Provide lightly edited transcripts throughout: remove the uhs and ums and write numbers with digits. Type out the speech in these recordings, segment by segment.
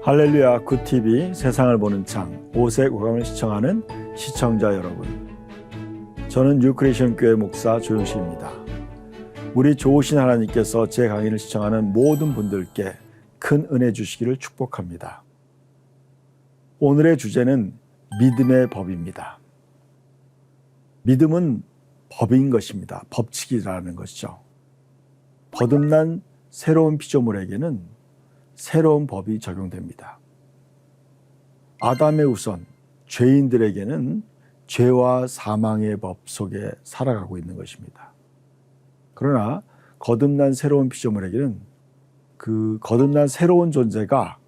할렐루야 굿TV 세상을 보는 창 5색 오감을 시청하는 시청자 여러분, 저는 뉴크리에이션 교회 목사 조용식입니다. 우리 좋으신 하나님께서 제 강의를 시청하는 모든 분들께 큰 은혜 주시기를 축복합니다. 오늘의 주제는 믿음의 법입니다. 믿음은 법인 것입니다. 법칙이라는 것이죠. 거듭난 새로운 피조물에게는 새로운 법이 적용됩니다. 아담의 후손, 죄인들에게는 죄와 사망의 법 속에 살아가고 있는 것입니다. 그러나 거듭난 새로운 피조물에게는 그 거듭난 새로운 존재가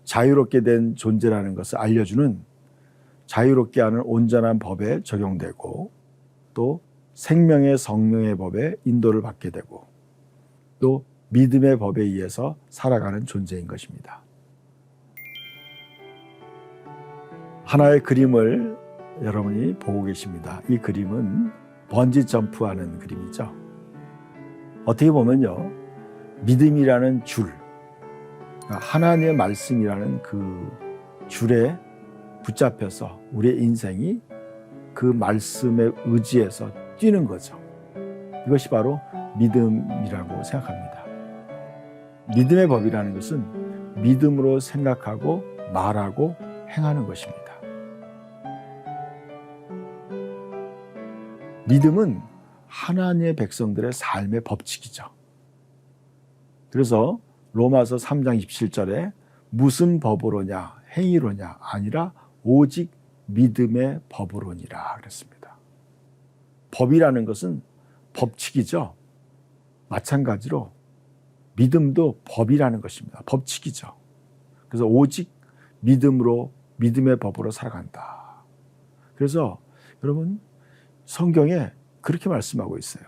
자유롭게 된 존재라는 것을 알려주는 자유롭게 하는 온전한 법에 적용되고, 또 생명의 성령의 법에 인도를 받게 되고, 또 믿음의 법에 의해서 살아가는 존재인 것입니다. 하나의 그림을 여러분이 보고 계십니다. 이 그림은 번지 점프하는 그림이죠. 어떻게 보면요, 믿음이라는 줄, 하나님의 말씀이라는 그 줄에 붙잡혀서 우리의 인생이 그 말씀에 의지해서 뛰는 거죠. 이것이 바로 믿음이라고 생각합니다. 믿음의 법이라는 것은 믿음으로 생각하고 말하고 행하는 것입니다. 믿음은 하나님의 백성들의 삶의 법칙이죠. 그래서 로마서 3장 27절에 무슨 법으로냐, 행위로냐 아니라 오직 믿음의 법으로니라 그랬습니다. 법이라는 것은 법칙이죠. 마찬가지로 믿음도 법이라는 것입니다. 법칙이죠. 그래서 오직 믿음으로, 믿음의 법으로 살아간다. 그래서 여러분, 성경에 그렇게 말씀하고 있어요.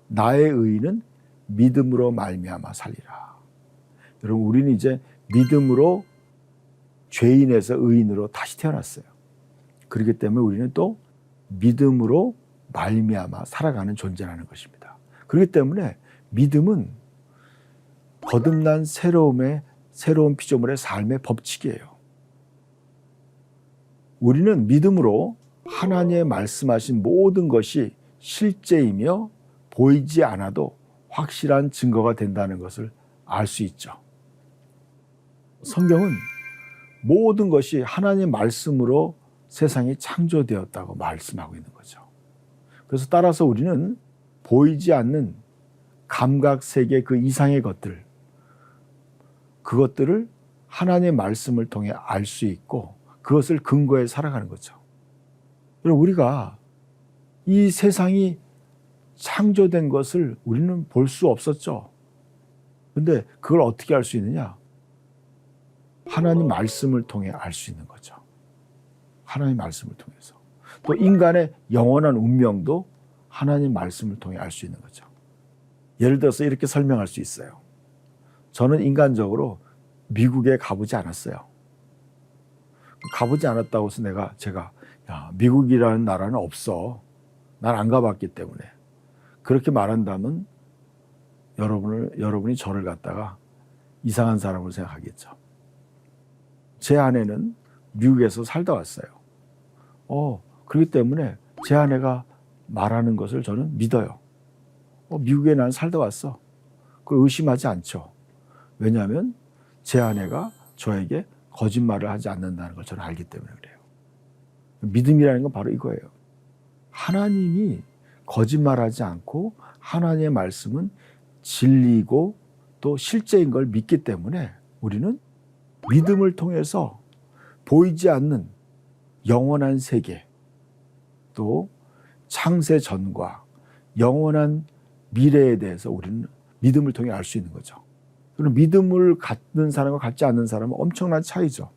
나의 의인은 믿음으로 말미암아 살리라. 여러분, 우리는 이제 믿음으로 죄인에서 의인으로 다시 태어났어요. 그렇기 때문에 우리는 또 믿음으로 말미암아 살아가는 존재라는 것입니다. 그렇기 때문에 믿음은 거듭난 새로운 피조물의 삶의 법칙이에요. 우리는 믿음으로 하나님의 말씀하신 모든 것이 실제이며 보이지 않아도 확실한 증거가 된다는 것을 알 수 있죠. 성경은 모든 것이 하나님의 말씀으로 세상이 창조되었다고 말씀하고 있는 거죠. 그래서 따라서 우리는 보이지 않는 감각 세계 그 이상의 것들, 그것들을 하나님의 말씀을 통해 알 수 있고 그것을 근거해 살아가는 거죠. 여러분, 우리가 이 세상이 창조된 것을 우리는 볼 수 없었죠. 근데 그걸 어떻게 알 수 있느냐? 하나님 말씀을 통해 알 수 있는 거죠. 하나님 말씀을 통해서. 또 인간의 영원한 운명도 하나님 말씀을 통해 알 수 있는 거죠. 예를 들어서 이렇게 설명할 수 있어요. 저는 인간적으로 미국에 가보지 않았어요. 가보지 않았다고 해서 제가 미국이라는 나라는 없어, 난 안 가봤기 때문에, 그렇게 말한다면 여러분이 저를 갖다가 이상한 사람으로 생각하겠죠. 제 아내는 미국에서 살다 왔어요. 그렇기 때문에 제 아내가 말하는 것을 저는 믿어요. 미국에 난 살다 왔어. 그걸 의심하지 않죠. 왜냐하면 제 아내가 저에게 거짓말을 하지 않는다는 걸 저는 알기 때문에 그래요. 믿음이라는 건 바로 이거예요. 하나님이 거짓말하지 않고 하나님의 말씀은 진리고 또 실제인 걸 믿기 때문에 우리는 믿음을 통해서 보이지 않는 영원한 세계, 또 창세 전과 영원한 미래에 대해서 우리는 믿음을 통해 알 수 있는 거죠. 그럼 믿음을 갖는 사람과 갖지 않는 사람은 엄청난 차이죠.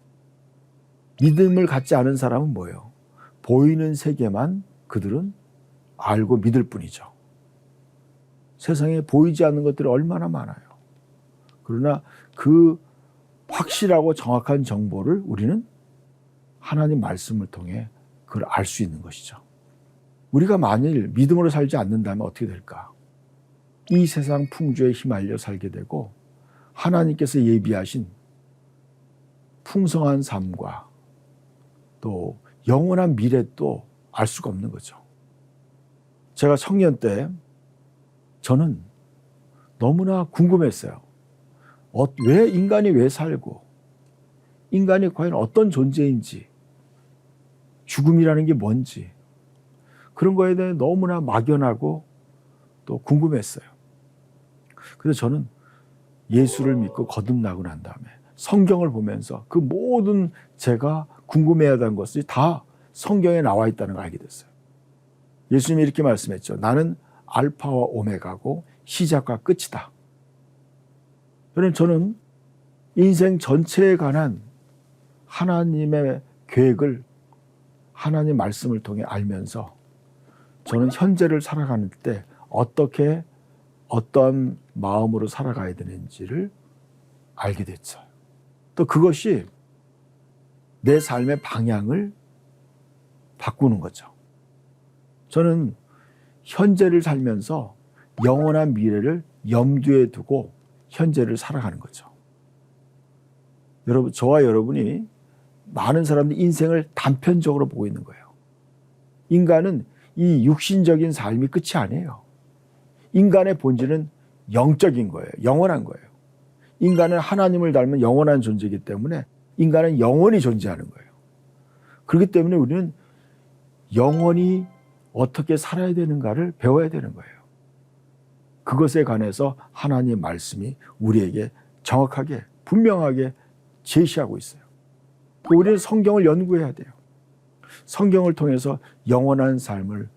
믿음을 갖지 않은 사람은 뭐예요? 보이는 세계만 그들은 알고 믿을 뿐이죠. 세상에 보이지 않는 것들이 얼마나 많아요. 그러나 그 확실하고 정확한 정보를 우리는 하나님 말씀을 통해 그걸 알 수 있는 것이죠. 우리가 만일 믿음으로 살지 않는다면 어떻게 될까? 이 세상 풍조에 휘말려 살게 되고 하나님께서 예비하신 풍성한 삶과 또 영원한 미래도 알 수가 없는 거죠. 제가 청년 때 저는 너무나 궁금했어요. 왜 인간이 왜 살고 인간이 과연 어떤 존재인지, 죽음이라는 게 뭔지, 그런 거에 대해 너무나 막연하고 또 궁금했어요. 그래서 저는 예수를 믿고 거듭나고 난 다음에 성경을 보면서 그 모든 제가 궁금해하던 것이 다 성경에 나와 있다는 걸 알게 됐어요. 예수님이 이렇게 말씀했죠. 나는 알파와 오메가고 시작과 끝이다. 저는 인생 전체에 관한 하나님의 계획을 하나님 말씀을 통해 알면서 저는 현재를 살아가는 때 어떻게 어떤 마음으로 살아가야 되는지를 알게 됐어요. 또 그것이 내 삶의 방향을 바꾸는 거죠. 저는 현재를 살면서 영원한 미래를 염두에 두고 현재를 살아가는 거죠. 여러분, 저와 여러분이 많은 사람들이 인생을 단편적으로 보고 있는 거예요. 인간은 이 육신적인 삶이 끝이 아니에요. 인간의 본질은 영적인 거예요. 영원한 거예요. 인간은 하나님을 닮은 영원한 존재이기 때문에 인간은 영원히 존재하는 거예요. 그렇기 때문에 우리는 영원히 어떻게 살아야 되는가를 배워야 되는 거예요. 그것에 관해서 하나님의 말씀이 우리에게 정확하게 분명하게 제시하고 있어요. 우리는 성경을 연구해야 돼요. 성경을 통해서 영원한 삶을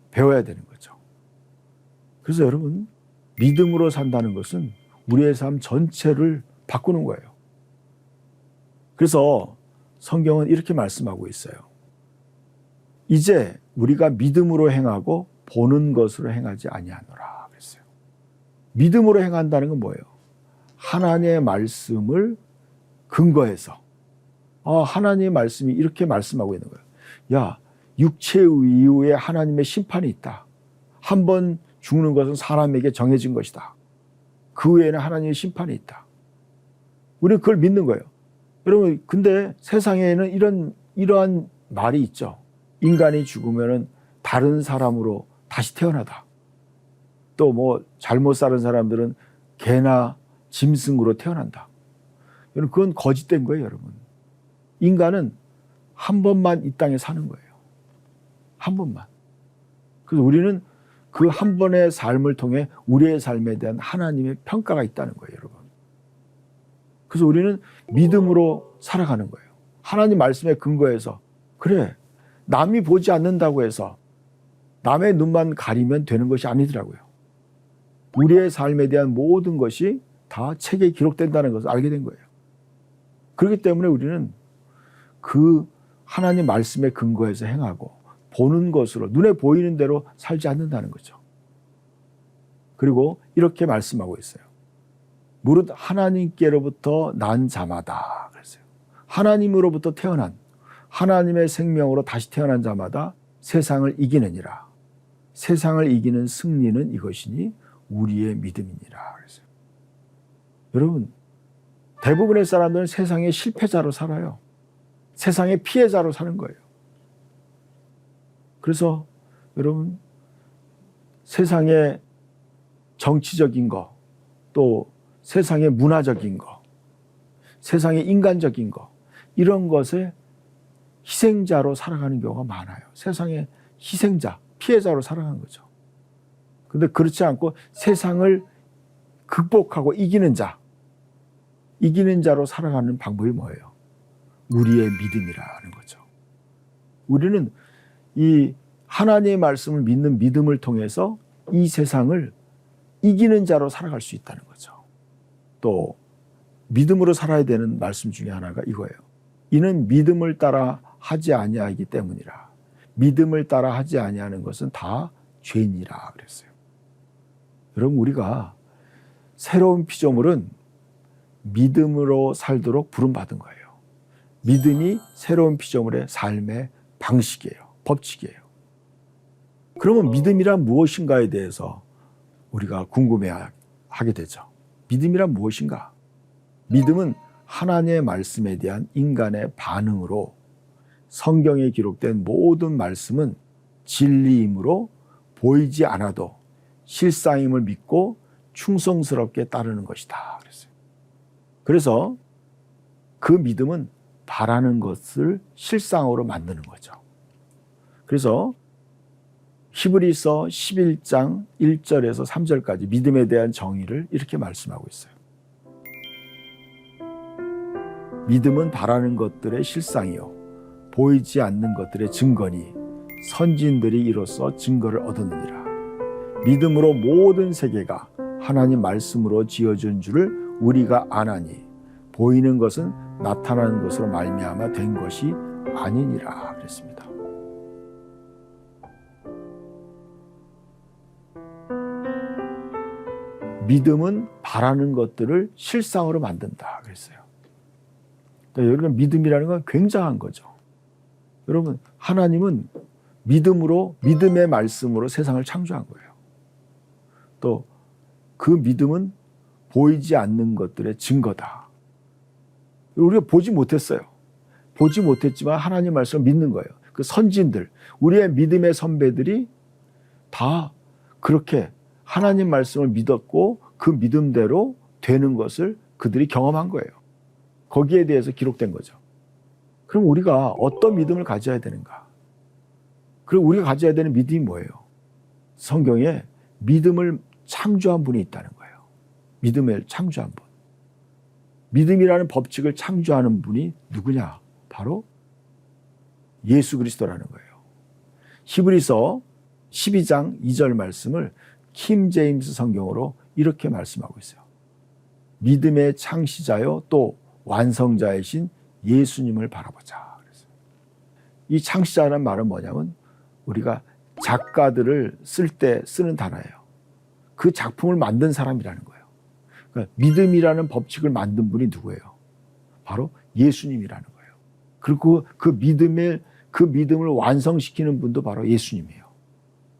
배워야 되는 거죠. 그래서 여러분, 믿음으로 산다는 것은 우리의 삶 전체를 바꾸는 거예요. 그래서 성경은 이렇게 말씀하고 있어요. 이제 우리가 믿음으로 행하고 보는 것으로 행하지 아니하노라 그랬어요. 믿음으로 행한다는 건 뭐예요? 하나님의 말씀을 근거해서 하나님의 말씀이 이렇게 말씀하고 있는 거예요. 야, 육체 이후에 하나님의 심판이 있다. 한 번 죽는 것은 사람에게 정해진 것이다. 그 외에는 하나님의 심판이 있다. 우리는 그걸 믿는 거예요. 여러분, 근데 세상에는 이러한 말이 있죠. 인간이 죽으면 다른 사람으로 다시 태어나다. 또 뭐 잘못 사는 사람들은 개나 짐승으로 태어난다. 여러분, 그건 거짓된 거예요, 여러분. 인간은 한 번만 이 땅에 사는 거예요. 한 번만. 그래서 우리는 그 한 번의 삶을 통해 우리의 삶에 대한 하나님의 평가가 있다는 거예요, 여러분. 그래서 우리는 믿음으로 살아가는 거예요. 하나님 말씀에 근거해서, 그래, 남이 보지 않는다고 해서 남의 눈만 가리면 되는 것이 아니더라고요. 우리의 삶에 대한 모든 것이 다 책에 기록된다는 것을 알게 된 거예요. 그렇기 때문에 우리는 그 하나님 말씀에 근거해서 행하고 보는 것으로 눈에 보이는 대로 살지 않는다는 거죠. 그리고 이렇게 말씀하고 있어요. 무릇 하나님께로부터 난 자마다 그랬어요. 하나님으로부터 태어난 하나님의 생명으로 다시 태어난 자마다 세상을 이기느니라. 세상을 이기는 승리는 이것이니 우리의 믿음이니라 그랬어요. 여러분, 대부분의 사람들은 세상의 실패자로 살아요. 세상의 피해자로 사는 거예요. 그래서 여러분, 세상의 정치적인 거, 또 세상의 문화적인 거, 세상의 인간적인 거, 이런 것에 희생자로 살아가는 경우가 많아요. 세상의 희생자, 피해자로 살아가는 거죠. 근데 그렇지 않고 세상을 극복하고 이기는 자로 살아가는 방법이 뭐예요? 우리의 믿음이라는 거죠. 우리는 이 하나님의 말씀을 믿는 믿음을 통해서 이 세상을 이기는 자로 살아갈 수 있다는 거죠. 또 믿음으로 살아야 되는 말씀 중에 하나가 이거예요. 이는 믿음을 따라 하지 아니하기 때문이라. 믿음을 따라 하지 아니하는 것은 다 죄니라 그랬어요. 여러분, 우리가 새로운 피조물은 믿음으로 살도록 부름받은 거예요. 믿음이 새로운 피조물의 삶의 방식이에요. 법칙이에요. 그러면 믿음이란 무엇인가에 대해서 우리가 궁금해하게 되죠. 믿음이란 무엇인가? 믿음은 하나님의 말씀에 대한 인간의 반응으로 성경에 기록된 모든 말씀은 진리이므로 보이지 않아도 실상임을 믿고 충성스럽게 따르는 것이다 그랬어요. 그래서 그 믿음은 바라는 것을 실상으로 만드는 거죠. 그래서 히브리서 11장 1절에서 3절까지 믿음에 대한 정의를 이렇게 말씀하고 있어요. 믿음은 바라는 것들의 실상이요 보이지 않는 것들의 증거니 선진들이 이로써 증거를 얻었느니라. 믿음으로 모든 세계가 하나님 말씀으로 지어진 줄을 우리가 아나니 보이는 것은 나타나는 것으로 말미암아 된 것이 아니니라 그랬습니다. 믿음은 바라는 것들을 실상으로 만든다 그랬어요. 그러니까 여러분 믿음이라는 건 굉장한 거죠. 여러분 하나님은 믿음으로 믿음의 말씀으로 세상을 창조한 거예요. 또 그 믿음은 보이지 않는 것들의 증거다. 우리가 보지 못했어요. 보지 못했지만 하나님 말씀을 믿는 거예요. 그 선진들, 우리의 믿음의 선배들이 다 그렇게 하나님 말씀을 믿었고 그 믿음대로 되는 것을 그들이 경험한 거예요. 거기에 대해서 기록된 거죠. 그럼 우리가 어떤 믿음을 가져야 되는가? 그리고 우리가 가져야 되는 믿음이 뭐예요? 성경에 믿음을 창조한 분이 있다는 거예요. 믿음을 창조한 분. 믿음이라는 법칙을 창조하는 분이 누구냐? 바로 예수 그리스도라는 거예요. 히브리서 12장 2절 말씀을 킴 제임스 성경으로 이렇게 말씀하고 있어요. 믿음의 창시자요 또 완성자이신 예수님을 바라보자. 이 창시자라는 말은 뭐냐면 우리가 작가들을 쓸 때 쓰는 단어예요. 그 작품을 만든 사람이라는 거예요. 그러니까 믿음이라는 법칙을 만든 분이 누구예요? 바로 예수님이라는 거예요. 그리고 그 믿음을 완성시키는 분도 바로 예수님이에요.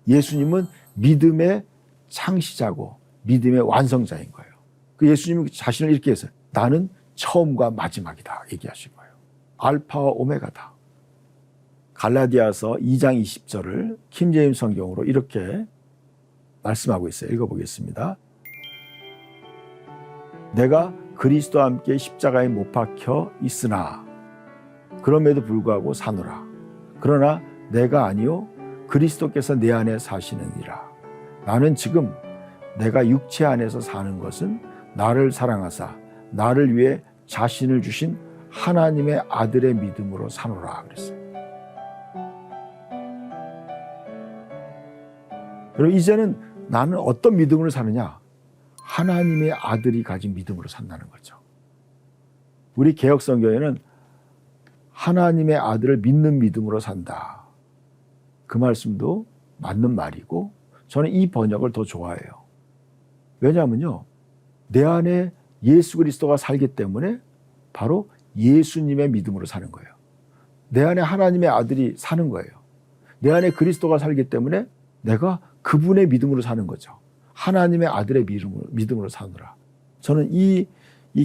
예수님은 믿음의 창시자고 믿음의 완성자인 거예요. 그 예수님이 자신을 이렇게 했어요. 나는 처음과 마지막이다 얘기하신 거예요. 알파와 오메가다. 갈라디아서 2장 20절을 킴제임스 성경으로 이렇게 말씀하고 있어요. 읽어보겠습니다. 내가 그리스도와 함께 십자가에 못 박혀 있으나 그럼에도 불구하고 사노라. 그러나 내가 아니요 그리스도께서 내 안에 사시느니라. 나는 지금 내가 육체 안에서 사는 것은 나를 사랑하사 나를 위해 자신을 주신 하나님의 아들의 믿음으로 사노라 그랬어요. 그리고 이제는 나는 어떤 믿음으로 사느냐? 하나님의 아들이 가진 믿음으로 산다는 거죠. 우리 개역성경에는 하나님의 아들을 믿는 믿음으로 산다. 그 말씀도 맞는 말이고 저는 이 번역을 더 좋아해요. 왜냐하면요. 내 안에 예수 그리스도가 살기 때문에 바로 예수님의 믿음으로 사는 거예요. 내 안에 하나님의 아들이 사는 거예요. 내 안에 그리스도가 살기 때문에 내가 그분의 믿음으로 사는 거죠. 하나님의 아들의 믿음으로 사느라. 저는 이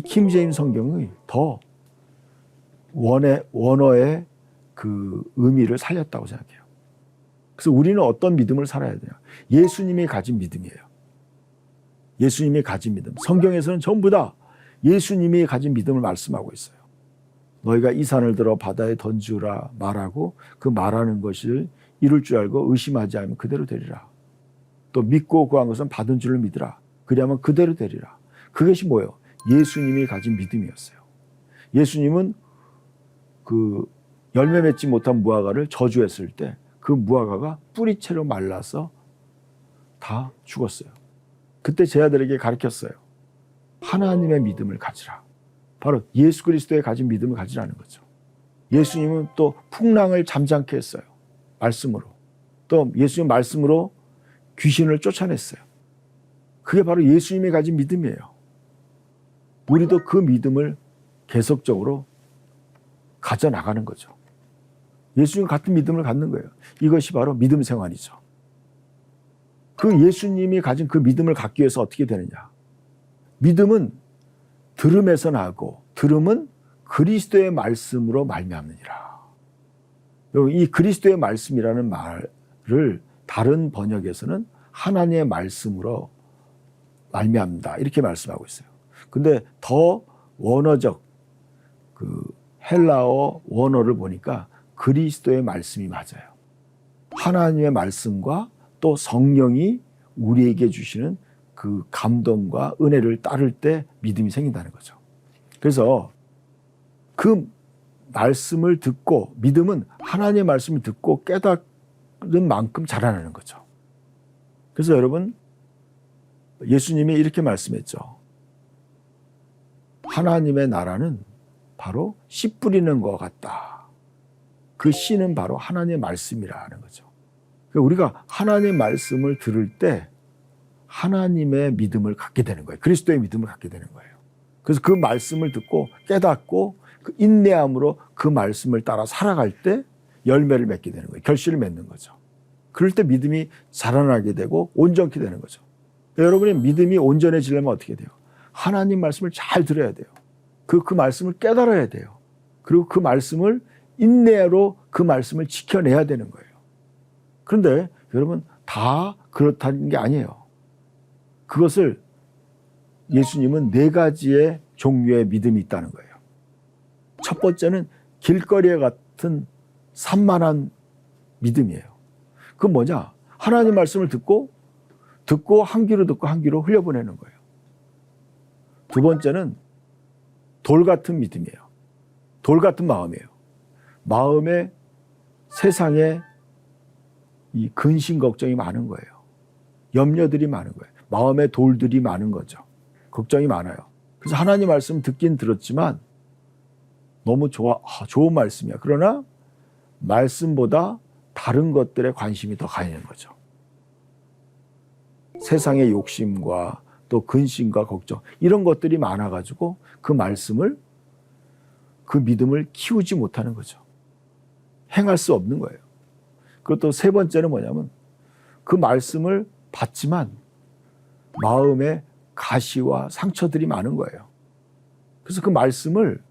킴 제임스 성경이 더 원어의 그 의미를 살렸다고 생각해요. 그래서 우리는 어떤 믿음을 살아야 되냐? 예수님이 가진 믿음이에요. 예수님이 가진 믿음. 성경에서는 전부 다 예수님이 가진 믿음을 말씀하고 있어요. 너희가 이 산을 들어 바다에 던지라 말하고 그 말하는 것을 이룰 줄 알고 의심하지 않으면 그대로 되리라. 또 믿고 구한 것은 받은 줄을 믿으라. 그리하면 그대로 되리라. 그것이 뭐예요? 예수님이 가진 믿음이었어요. 예수님은 그 열매 맺지 못한 무화과를 저주했을 때 그 무화과가 뿌리채로 말라서 다 죽었어요. 그때 제 아들에게 가르쳤어요. 하나님의 믿음을 가지라. 바로 예수 그리스도의 가진 믿음을 가지라는 거죠. 예수님은 또 풍랑을 잠잠케 했어요. 말씀으로. 또 예수님 말씀으로 귀신을 쫓아냈어요. 그게 바로 예수님이 가진 믿음이에요. 우리도 그 믿음을 계속적으로 가져나가는 거죠. 예수님 같은 믿음을 갖는 거예요. 이것이 바로 믿음 생활이죠. 그 예수님이 가진 그 믿음을 갖기 위해서 어떻게 되느냐. 믿음은 들음에서 나고 들음은 그리스도의 말씀으로 말미암느니라. 이 그리스도의 말씀이라는 말을 다른 번역에서는 하나님의 말씀으로 말미암다 이렇게 말씀하고 있어요. 근데 더 원어적 그 헬라어 원어를 보니까 그리스도의 말씀이 맞아요. 하나님의 말씀과 또 성령이 우리에게 주시는 그 감동과 은혜를 따를 때 믿음이 생긴다는 거죠. 그래서 그 말씀을 듣고, 믿음은 하나님의 말씀을 듣고 깨닫는 만큼 자라나는 거죠. 그래서 여러분, 예수님이 이렇게 말씀했죠. 하나님의 나라는 바로 씨 뿌리는 것 같다. 그 씨는 바로 하나님의 말씀이라는 거죠. 우리가 하나님의 말씀을 들을 때 하나님의 믿음을 갖게 되는 거예요. 그리스도의 믿음을 갖게 되는 거예요. 그래서 그 말씀을 듣고 깨닫고 그 인내함으로 그 말씀을 따라 살아갈 때 열매를 맺게 되는 거예요. 결실을 맺는 거죠. 그럴 때 믿음이 자라나게 되고 온전케 되는 거죠. 여러분의 믿음이 온전해지려면 어떻게 돼요? 하나님 말씀을 잘 들어야 돼요. 그 말씀을 깨달아야 돼요. 그리고 그 말씀을 인내로 그 말씀을 지켜내야 되는 거예요. 그런데 여러분 다 그렇다는 게 아니에요. 그것을 예수님은 4가지의 종류의 믿음이 있다는 거예요. 첫 번째는 길거리에 같은 산만한 믿음이에요. 그건 뭐냐? 하나님 말씀을 듣고 한 귀로 듣고 한 귀로 흘려보내는 거예요. 두 번째는 돌 같은 믿음이에요. 돌 같은 마음이에요. 마음에 세상에 이 근심 걱정이 많은 거예요. 염려들이 많은 거예요. 마음에 돌들이 많은 거죠. 걱정이 많아요. 그래서 하나님 말씀 듣긴 들었지만 너무 좋은 말씀이야. 그러나 말씀보다 다른 것들에 관심이 더 가 있는 거죠. 세상의 욕심과 또 근심과 걱정 이런 것들이 많아가지고 그 말씀을 그 믿음을 키우지 못하는 거죠. 행할 수 없는 거예요. 그리고 또 세 번째는 뭐냐면 그 말씀을 받지만 마음에 가시와 상처들이 많은 거예요. 그래서 그 말씀을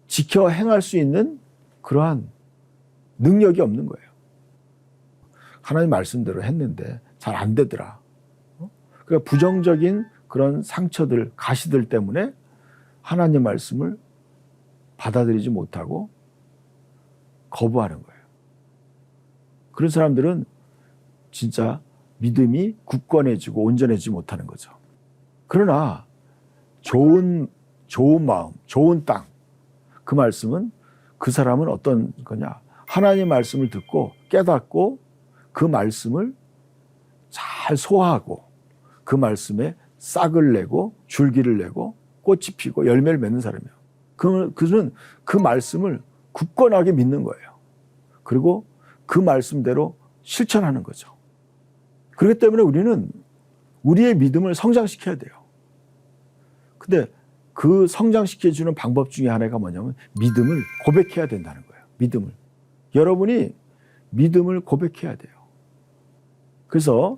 지켜 행할 수 있는 그러한 능력이 없는 거예요. 하나님 말씀대로 했는데 잘 안 되더라. 그러니까 부정적인 그런 상처들, 가시들 때문에 하나님 말씀을 받아들이지 못하고 거부하는 거예요. 그런 사람들은 진짜 믿음이 굳건해지고 온전해지지 못하는 거죠. 그러나 좋은 마음, 좋은 땅, 그 말씀은 그 사람은 어떤 거냐? 하나님의 말씀을 듣고 깨닫고 그 말씀을 잘 소화하고 그 말씀에 싹을 내고 줄기를 내고 꽃이 피고 열매를 맺는 사람이에요. 그는 그 말씀을 굳건하게 믿는 거예요. 그리고 그 말씀대로 실천하는 거죠. 그렇기 때문에 우리는 우리의 믿음을 성장시켜야 돼요. 근데 그 성장시켜주는 방법 중에 하나가 뭐냐면 믿음을 고백해야 된다는 거예요. 믿음을. 여러분이 믿음을 고백해야 돼요. 그래서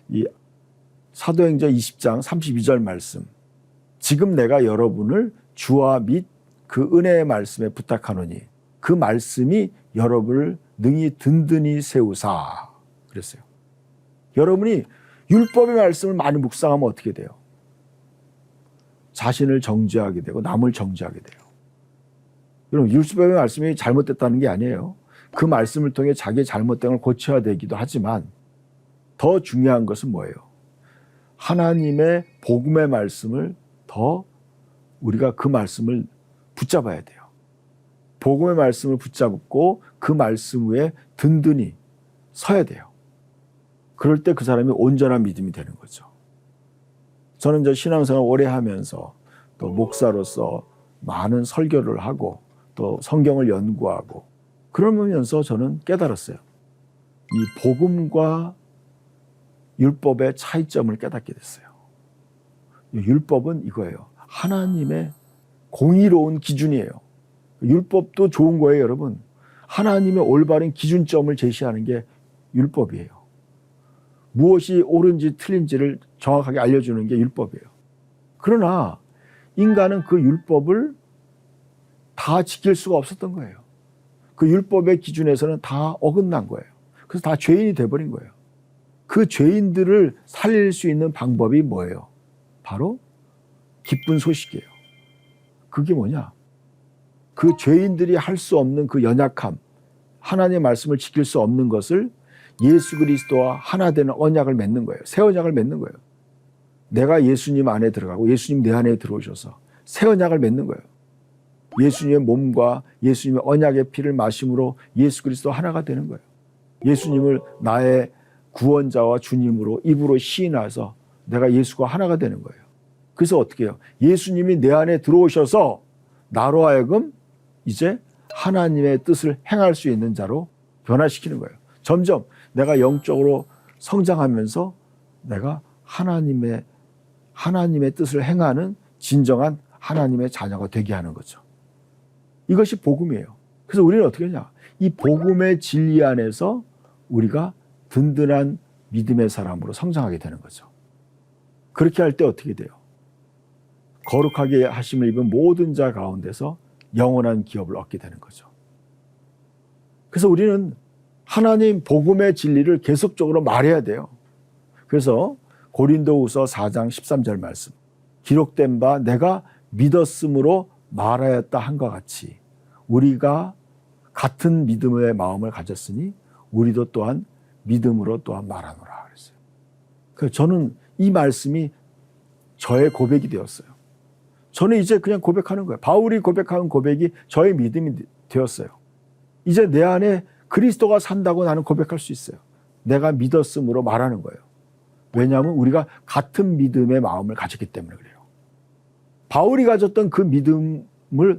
이 사도행전 20장 32절 말씀, 지금 내가 여러분을 주와 및 그 은혜의 말씀에 부탁하노니 그 말씀이 여러분을 능히 든든히 세우사 그랬어요. 여러분이 율법의 말씀을 많이 묵상하면 어떻게 돼요? 자신을 정죄하게 되고 남을 정죄하게 돼요. 여러분 율법의 말씀이 잘못됐다는 게 아니에요. 그 말씀을 통해 자기의 잘못된 걸 고쳐야 되기도 하지만 더 중요한 것은 뭐예요? 하나님의 복음의 말씀을 더 우리가 그 말씀을 붙잡아야 돼요. 복음의 말씀을 붙잡고 그 말씀 위에 든든히 서야 돼요. 그럴 때 그 사람이 온전한 믿음이 되는 거죠. 저는 신앙생활 오래 하면서 또 목사로서 많은 설교를 하고 또 성경을 연구하고 그러면서 저는 깨달았어요. 이 복음과 율법의 차이점을 깨닫게 됐어요. 율법은 이거예요. 하나님의 공의로운 기준이에요. 율법도 좋은 거예요, 여러분. 하나님의 올바른 기준점을 제시하는 게 율법이에요. 무엇이 옳은지 틀린지를 정확하게 알려주는 게 율법이에요. 그러나 인간은 그 율법을 다 지킬 수가 없었던 거예요. 그 율법의 기준에서는 다 어긋난 거예요. 그래서 다 죄인이 돼버린 거예요. 그 죄인들을 살릴 수 있는 방법이 뭐예요? 바로 기쁜 소식이에요. 그게 뭐냐? 그 죄인들이 할 수 없는 그 연약함, 하나님의 말씀을 지킬 수 없는 것을 예수 그리스도와 하나 되는 언약을 맺는 거예요. 새 언약을 맺는 거예요. 내가 예수님 안에 들어가고 예수님 내 안에 들어오셔서 새 언약을 맺는 거예요. 예수님의 몸과 예수님의 언약의 피를 마심으로 예수 그리스도 하나가 되는 거예요. 예수님을 나의 구원자와 주님으로 입으로 시인해서 내가 예수가 하나가 되는 거예요. 그래서 어떻게 해요? 예수님이 내 안에 들어오셔서 나로 하여금 이제 하나님의 뜻을 행할 수 있는 자로 변화시키는 거예요. 점점 내가 영적으로 성장하면서 내가 하나님의 뜻을 행하는 진정한 하나님의 자녀가 되게 하는 거죠. 이것이 복음이에요. 그래서 우리는 어떻게 하냐? 이 복음의 진리 안에서 우리가 든든한 믿음의 사람으로 성장하게 되는 거죠. 그렇게 할 때 어떻게 돼요? 거룩하게 하심을 입은 모든 자 가운데서 영원한 기업을 얻게 되는 거죠. 그래서 우리는 하나님 복음의 진리를 계속적으로 말해야 돼요. 그래서 고린도후서 4장 13절 말씀, 기록된 바 내가 믿었으므로 말하였다 한과 같이 우리가 같은 믿음의 마음을 가졌으니 우리도 또한 믿음으로 또한 말하노라 그랬어요. 그래서 저는 이 말씀이 저의 고백이 되었어요. 저는 이제 그냥 고백하는 거예요. 바울이 고백한 고백이 저의 믿음이 되었어요. 이제 내 안에 그리스도가 산다고 나는 고백할 수 있어요. 내가 믿었음으로 말하는 거예요. 왜냐하면 우리가 같은 믿음의 마음을 가졌기 때문에 그래요. 바울이 가졌던 그 믿음을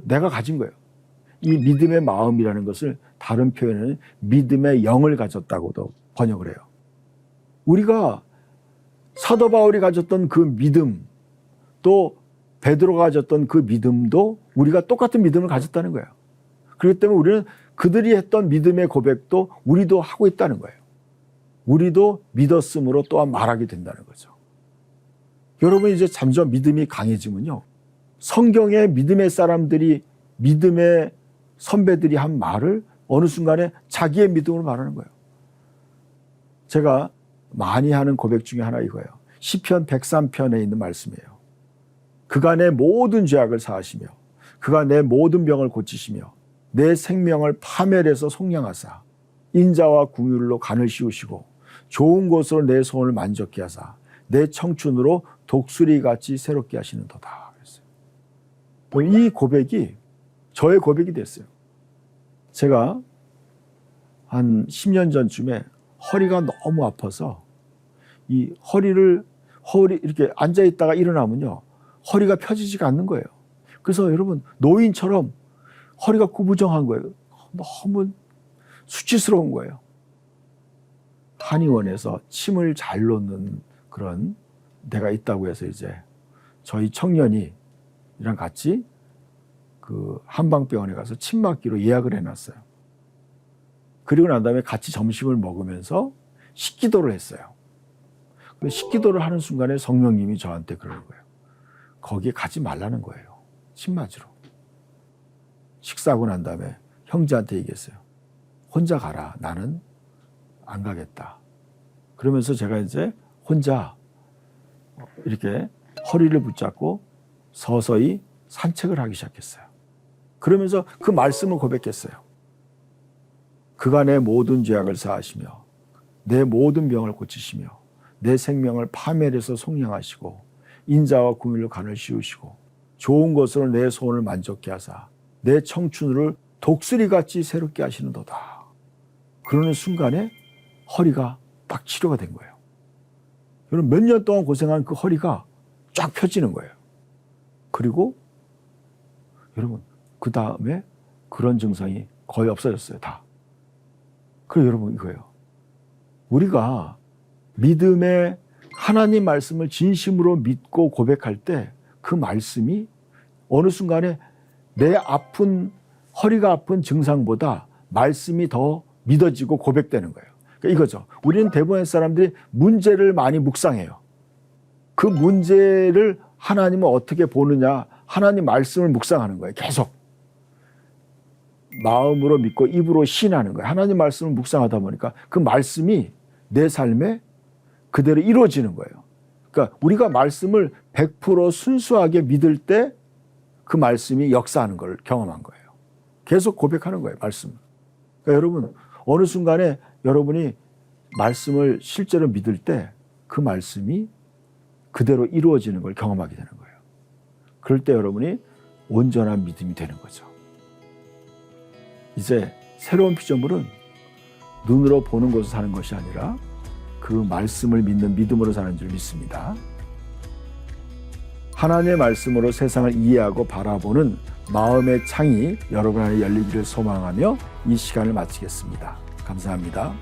내가 가진 거예요. 이 믿음의 마음이라는 것을 다른 표현은 믿음의 영을 가졌다고도 번역을 해요. 우리가 사도 바울이 가졌던 그 믿음, 또 베드로가 가졌던 그 믿음도 우리가 똑같은 믿음을 가졌다는 거예요. 그렇기 때문에 우리는 그들이 했던 믿음의 고백도 우리도 하고 있다는 거예요. 우리도 믿었으므로 또한 말하게 된다는 거죠. 여러분 이제 점점 믿음이 강해지면요. 성경의 믿음의 사람들이 믿음의 선배들이 한 말을 어느 순간에 자기의 믿음으로 말하는 거예요. 제가 많이 하는 고백 중에 하나 이거예요. 시편 103편에 있는 말씀이에요. 그가 내 모든 죄악을 사하시며 그가 내 모든 병을 고치시며 내 생명을 파멸해서 속량하사 인자와 긍휼로 간을 씌우시고 좋은 곳으로 내 손을 만족케 하사 내 청춘으로 독수리같이 새롭게 하시는도다 그랬어요. 이 고백이 저의 고백이 됐어요. 제가 한 10년 전쯤에 허리가 너무 아파서 이 허리 이렇게 앉아 있다가 일어나면요. 허리가 펴지지가 않는 거예요. 그래서 여러분 노인처럼 허리가 구부정한 거예요. 너무 수치스러운 거예요. 한의원에서 침을 잘 놓는 그런 데가 있다고 해서 이제 저희 청년이랑 같이 그 한방병원에 가서 침 맞기로 예약을 해놨어요. 그리고 난 다음에 같이 점심을 먹으면서 식기도를 했어요. 식기도를 하는 순간에 성령님이 저한테 그러는 거예요. 거기에 가지 말라는 거예요. 침 맞으러. 식사하고 난 다음에 형제한테 얘기했어요. 혼자 가라. 나는 안 가겠다. 그러면서 제가 이제 혼자 이렇게 허리를 붙잡고 서서히 산책을 하기 시작했어요. 그러면서 그 말씀을 고백했어요. 그가 내 모든 죄악을 사하시며 내 모든 병을 고치시며 내 생명을 파멸해서 속량하시고 인자와 긍휼로 간을 씌우시고 좋은 것으로 내 소원을 만족케 하사 내 청춘을 독수리같이 새롭게 하시는도다. 그러는 순간에 허리가 딱 치료가 된 거예요. 여러분 몇 년 동안 고생한 그 허리가 쫙 펴지는 거예요. 그리고 여러분 그 다음에 그런 증상이 거의 없어졌어요. 다. 그래서 여러분 이거예요. 우리가 믿음의 하나님 말씀을 진심으로 믿고 고백할 때 그 말씀이 어느 순간에 내 아픈 허리가 아픈 증상보다 말씀이 더 믿어지고 고백되는 거예요. 그러니까 이거죠. 우리는 대부분의 사람들이 문제를 많이 묵상해요. 그 문제를 하나님은 어떻게 보느냐 하나님 말씀을 묵상하는 거예요. 계속. 마음으로 믿고 입으로 신하는 거예요. 하나님 말씀을 묵상하다 보니까 그 말씀이 내 삶에 그대로 이루어지는 거예요. 그러니까 우리가 말씀을 100% 순수하게 믿을 때 그 말씀이 역사하는 걸 경험한 거예요. 계속 고백하는 거예요, 말씀. 그러니까 여러분, 어느 순간에 여러분이 말씀을 실제로 믿을 때 그 말씀이 그대로 이루어지는 걸 경험하게 되는 거예요. 그럴 때 여러분이 온전한 믿음이 되는 거죠. 이제 새로운 피조물은 눈으로 보는 것으로 사는 것이 아니라 그 말씀을 믿는 믿음으로 사는 줄 믿습니다. 하나님의 말씀으로 세상을 이해하고 바라보는 마음의 창이 여러분 안에 열리기를 소망하며 이 시간을 마치겠습니다. 감사합니다.